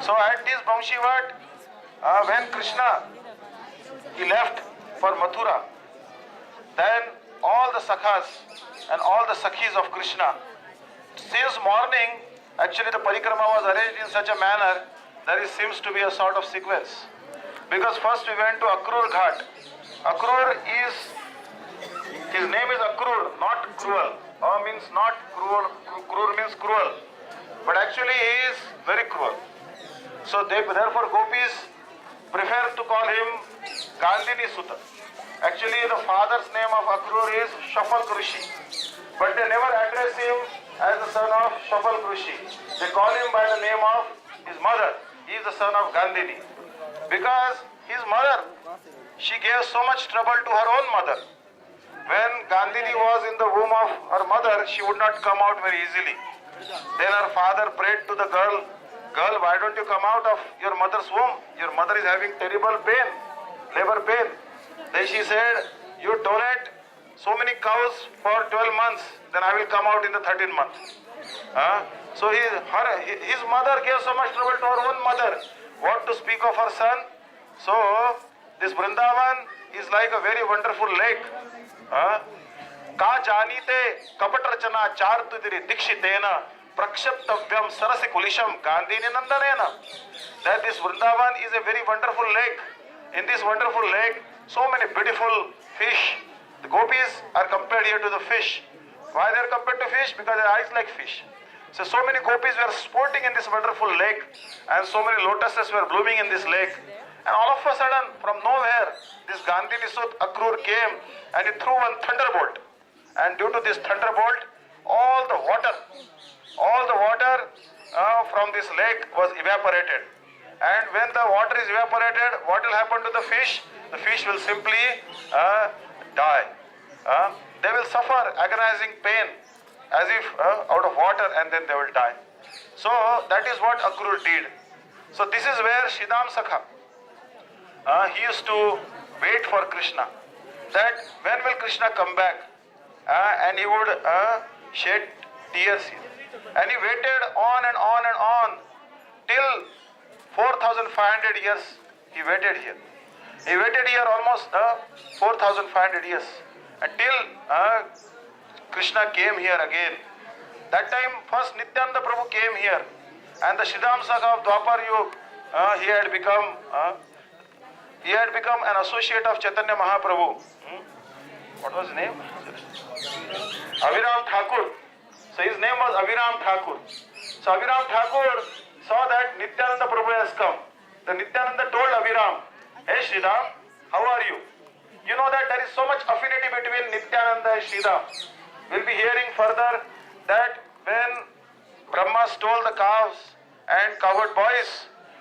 So at this Bamshivat, when Krishna he left for Mathura, then all the sakhas and all the sakhis of Krishna, since morning, actually the parikrama was arranged in such a manner that it seems to be a sort of sequence. Because first we went to Akrur Ghat. Akrur is, his name is Akrur, not cruel. Means not cruel, Krur means cruel. But actually he is very cruel. So therefore gopis prefer to call him Gandhini Sutta. Actually the father's name of Akrur is Shafal Rishi. But they never address him as the son of Shafal Rishi. They call him by the name of his mother. He is the son of Gandhini. Because his mother, she gave so much trouble to her own mother. When Gandhini was in the womb of her mother, she would not come out very easily. Then her father prayed to the girl, "Girl, why don't you come out of your mother's womb? Your mother is having terrible pain, labor pain." Then she said, "You donate so many cows for 12 months, then I will come out in the 13th month." So his mother gave so much trouble to her own mother. What to speak of her son? So this Vrindavan is like a very wonderful lake. का जानीते कपट रचना चार तुदिरी दीक्षितेन प्रक्षिप्तव्यम सरसि कुलिशम गांधीनि नंदनेन. That this Vrindavan is a very wonderful lake. In this wonderful lake, so many beautiful fish. The gopis are compared here to the fish. Why they are compared to fish? Because their eyes like fish. So many gopis were sporting in this wonderful lake, and so many lotuses were blooming in this lake. And all of a sudden, from nowhere, this Gandhini Sut Akrur came and he threw one thunderbolt. And due to this thunderbolt, all the water from this lake was evaporated. And when the water is evaporated, what will happen to the fish? The fish will simply die. They will suffer agonizing pain as if out of water, and then they will die. So that is what Akrur did. So this is where Shridham Sakha, he used to wait for Krishna, that when will Krishna come back, and he would shed tears here. And he waited on and on and on till 4,500 years he waited here. He waited here almost 4,500 years until Krishna came here again. That time first Nityananda Prabhu came here, and the Shridham Sakha of Dwapar Yug, he had become an associate of Chaitanya Mahaprabhu. What was his name? Aviram Thakur. So his name was Aviram Thakur. So Aviram Thakur saw that Nityananda Prabhu has come. The Nityananda told Aviram, "Hey Shridham, how are you? You know that there is so much affinity between Nityananda and Shridham." We'll be hearing further that when Brahma stole the cows and cowherd boys,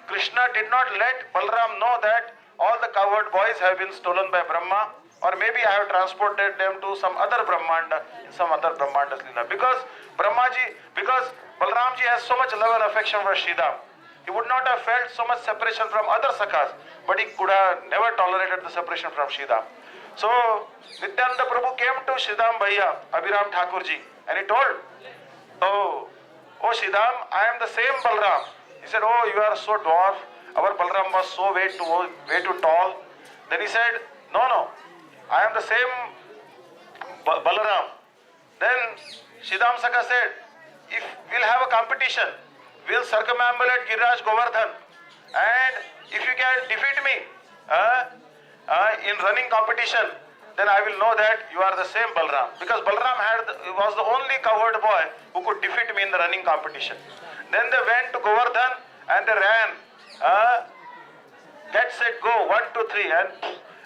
Krishna did not let Balram know that all the cowherd boys have been stolen by Brahma, or maybe I have transported them to some other Brahmanda, in some other Brahmanda's Leela. Because Balramji has so much love and affection for Shridham, he would not have felt so much separation from other sakhas, but he could have never tolerated the separation from Shridham. So Nityananda Prabhu came to Shridham Bhaiya, Aviram Thakurji, and he told, Oh Shridham, I am the same Balram. He said, "Oh, you are so dwarf. Our Balram was so way too tall." Then he said, No, I am the same Balaram. Then Shridham Sakha said, "If we'll have a competition, we'll circumambulate Giriraj Govardhan, and if you can defeat me in running competition, then I will know that you are the same Balram." Because Balram was the only cowherd boy who could defeat me in the running competition. Then they went to Govardhan and they ran. Get set go, 1, 2, 3,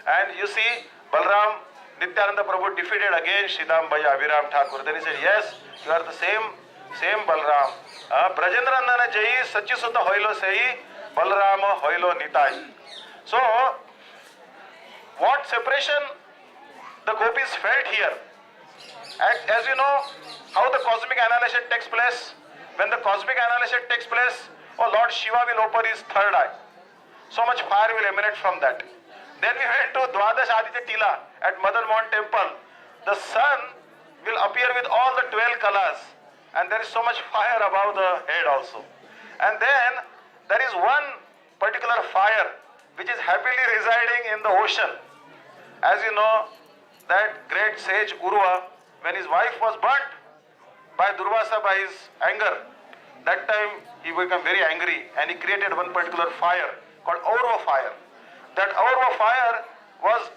and you see Balram, Nityananda Prabhu defeated again Shridham Bhaiya Aviram Thakur. Then he said, "Yes, you are the same Balram. Brajendra Nandana Jai Sachi Sutta Hoilo Sei Balrama Hoilo Nitai." So what separation the gopis felt here. As you know how the cosmic annihilation takes place. When the cosmic annihilation takes place, Lord Shiva will open his third eye. So much fire will emanate from that. Then we went to Dwadash Aditya Tila at Madan Mohan temple. The sun will appear with all the 12 colors, and there is so much fire above the head also. And then there is one particular fire which is happily residing in the ocean. As you know, that great sage Urva, when his wife was burnt by Durvasa by his anger, that time he became very angry and he created one particular fire called Aurva fire. That Aurva fire was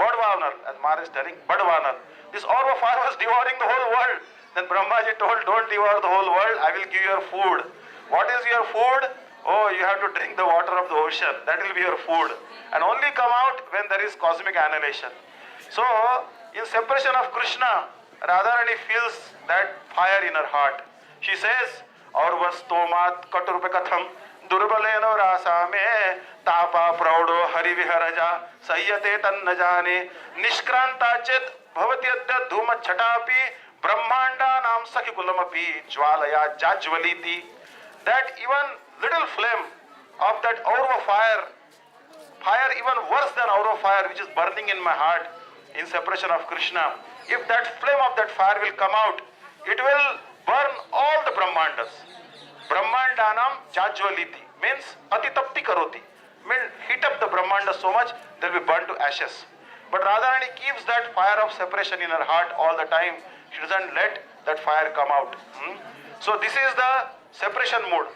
Badvanar, as Maharaj is telling, Badvanar. This Aurva fire was devouring the whole world. Then Brahmaji told, don't devour the whole world, I will give you your food. What is your food? Oh, you have to drink the water of the ocean. That will be your food. And only come out when there is cosmic annihilation. So, in separation of Krishna, Radharani feels that fire in her heart. She says, Aurvas tomat katurpe katham durbaleno rasa me tapa praudo hariviharaja sayyate tanna jane nishkranta chet bhavatyadya dhuma chatapi brahmanda nam sakhi kulamapi jwalaya jajvaliti. That even little flame of that Aurva fire even worse than Aurva fire which is burning in my heart in separation of Krishna, if that flame of that fire will come out, it will burn all the Brahmandas. Brahmandanam jajvaliti means atitapti karoti, means heat up the Brahmanda so much they will be burned to ashes. But Radharani keeps that fire of separation in her heart all the time. She doesn't let that fire come out. So this is the separation mood.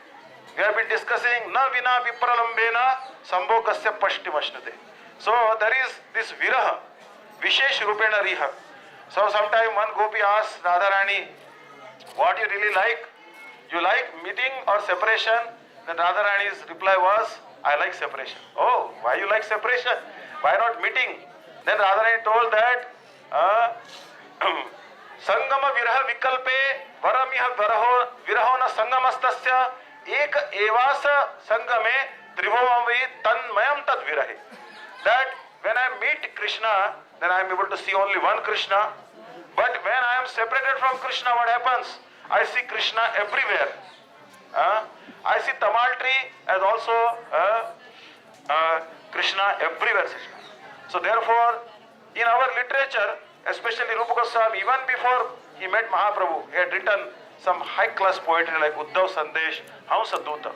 We have been discussing na vina vipralambena sambhogasya pashtimashnate. So there is this viraha, vishesh rupena riha. So sometime one gopi asks Radharani, what you really like? You like meeting or separation? Then Radharani's reply was, I like separation. Oh, why you like separation? Why not meeting? Then Radharani told that Sangama viraha vikalpe varamiha viraho na sangamastasya ek evasa sangame tribhuvavi tanmayam tad virahe. That when I meet Krishna, then I am able to see only one Krishna. But when I am separated from Krishna, what happens? I see Krishna everywhere. I see Tamal tree as also Krishna everywhere. So therefore, in our literature, especially Rupa Goswami, even before he met Mahaprabhu, he had written some high-class poetry like Uddhav Sandesh, Hamsa Duta.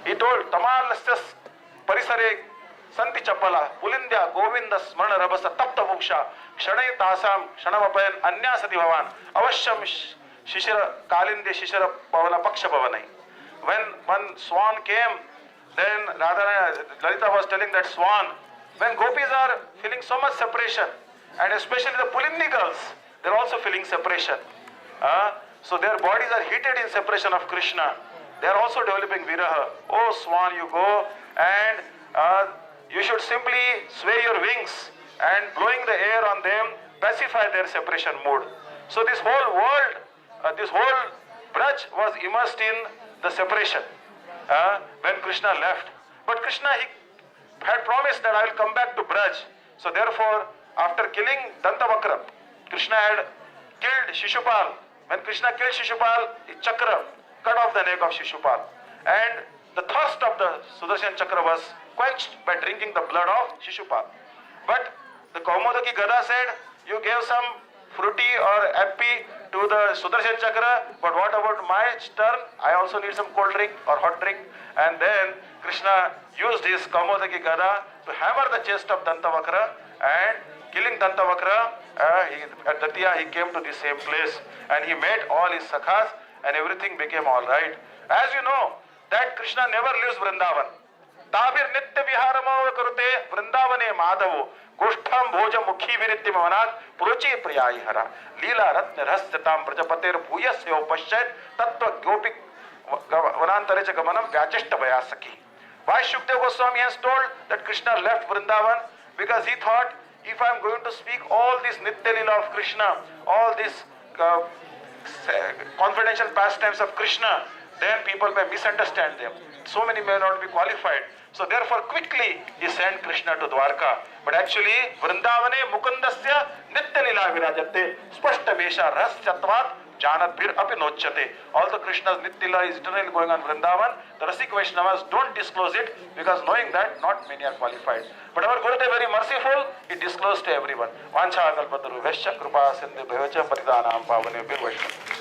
He told, Tamalasya parisare santi chapala, pulindya govinda smrana rabasa tapta vuksha, kshanay tasam shanamapayan anyasati bhavan, avashyam shishira kalinde shishira pavana paksha pavanai. When one swan came, then Lalita was telling that swan, when gopis are feeling so much separation, and especially the Pulindi girls, they are also feeling separation. So their bodies are heated in separation of Krishna. They are also developing viraha. Oh swan, you go and you should simply sway your wings and blowing the air on them, pacify their separation mood. So this whole world, this whole Braj was immersed in the separation when Krishna left. But Krishna, he had promised that I will come back to Braj. So therefore, after killing Dantavakra, Krishna had killed Shishupal. When Krishna killed Shishupal, the chakra cut off the neck of Shishupal. And the thirst of the Sudarshan chakra was quenched by drinking the blood of Shishupal. But the Kaumodaki Gada said, you gave some fruity or happy to the Sudarshan chakra, but what about my turn? I also need some cold drink or hot drink. And then Krishna used his Kaumodaki Gada to hammer the chest of Dantavakra, and killing Dantavakra, at Datiya he came to the same place and he met all his sakhas and everything became alright. As you know, that Krishna never leaves Vrindavan. Tabir nitya viharamo karute Vrindavane madhavo goshtham bhoja mukhi virittim avanat puruchi priyayi hara leela ratna rahasyatam prajapater bhuyasya upashyat tattva gyopik vanantare cha gamanam vyachishta vayasaki. Why Shukdev Goswami has told that Krishna left Vrindavan? Because he thought, if I am going to speak all this Nitya Lila of Krishna, all these confidential pastimes of Krishna, then people may misunderstand them. So many may not be qualified. So therefore quickly he sent Krishna to Dwarka. But actually, Vrindavane Mukundasya Nitya Lila virajate spashta vesha rahasyatvat janat bhir api nochate. Although Krishna's Nitya Lila is eternally going on Vrindavan, the Rasik Vaishnavas don't disclose it because knowing that not many are qualified. But our Gurudev very merciful, he disclosed to everyone. Vancha kalpataru vesha krupa sindhu bhavacha paridanam pavane Vaishnava.